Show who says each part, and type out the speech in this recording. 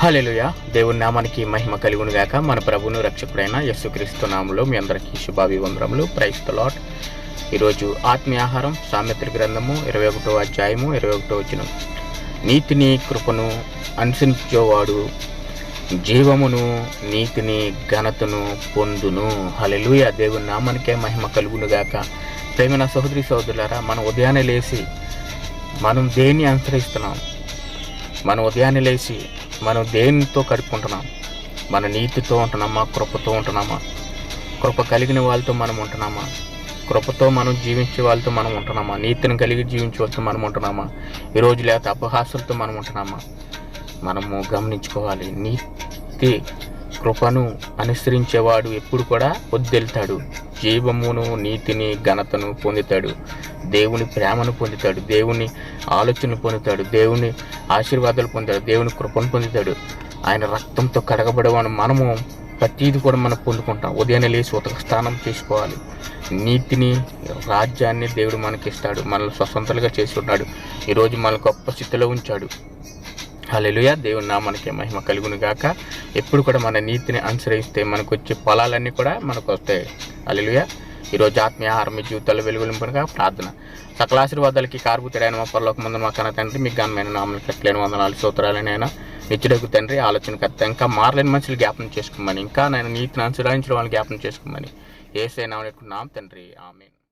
Speaker 1: హల్లెలూయా. దేవుని నామానికి మహిమ కలుగును గాక. మన ప్రభువును రక్షకుడైన యేసుక్రీస్తు నామములో మీ అందరికీ శుభాభివందనములు. Praise the lord. ఈరోజు ఆత్మీయ ఆహారం సామెతల గ్రంథము 21వ అధ్యాయము 21వ వచనం. నీతిని కృపను అనుసరించేవాడు జీవమును నీతిని ఘనతను పొందును. హల్లెలూయా. దేవుని నామానికే మహిమ కలుగును గాక. ప్రేమైన సహోదరి సహోదరులారా, మనం ఉదయాన్నే లేచి మనం దేన్ని అనుసరిస్తున్నాం? మనం ఉదయాన్నే లేచి మనం దేనితో కడుపుకుంటున్నాం? మన నీతితో ఉంటున్నామా? కృపతో ఉంటున్నామా? కృప కలిగిన వాళ్ళతో మనం ఉంటున్నామా? కృపతో మనం జీవించే వాళ్ళతో మనం ఉంటున్నామా? నీతిని కలిగి జీవించే వాళ్ళతో మనం ఉంటున్నామా? ఈరోజు లేకపోతే అపహాసులతో మనం ఉంటున్నామా? మనము గమనించుకోవాలి. నీతి కృపను అనుసరించేవాడు ఎప్పుడు కూడా వద్దెళ్తాడు. జీవమును నీతిని ఘనతను పొందుతాడు. దేవుని ప్రేమను పొందుతాడు. దేవుని ఆలోచనను పొందుతాడు. దేవుని ఆశీర్వాదాలు పొందుతాడు. దేవుని కృపను పొందుతాడు. ఆయన రక్తంతో కడగబడమని మనము ప్రతీది కూడా మనం పొందుకుంటాం. ఉదయాన్నే లేచి ఉతక స్నానం చేసుకోవాలి. నీతిని రాజ్యాన్ని దేవుడు మనకిస్తాడు. మనల్ని స్వతంత్రంగా చేసి ఉన్నాడు. ఈరోజు మన గొప్ప స్థితిలో ఉంచాడు. హల్లెలూయా. దేవుని నామానికి మహిమ కలుగును గాక. ఎప్పుడు కూడా మన నీతిని అనుసరిస్తే మనకు వచ్చే ఫలాలన్నీ కూడా మనకు వస్తాయి. హల్లెలూయా. ఈరోజు ఆత్మీయ ఆహారం మీ జీవితాల్లో వెలుగులింపుగా ప్రార్థన. సకల ఆశీర్వాదాలకి కారుపుతాడైన మా పరలోకమందు మా కన్న తండ్రి, మీకు ఘనమైన నామములు పెట్టలేని వందనాలు స్తోత్రాలనైనా. నిత్యుడగు తండ్రి, ఆలోచనకర్త, ఇంకా మారలేని మనుషులు జ్ఞాపనం చేసుకోమని, ఇంకా నేను నీతిని అనుసరించిన వాళ్ళని జ్ఞాపనం చేసుకోమని యేసయ్య నామములో తండ్రి. ఆమేన్.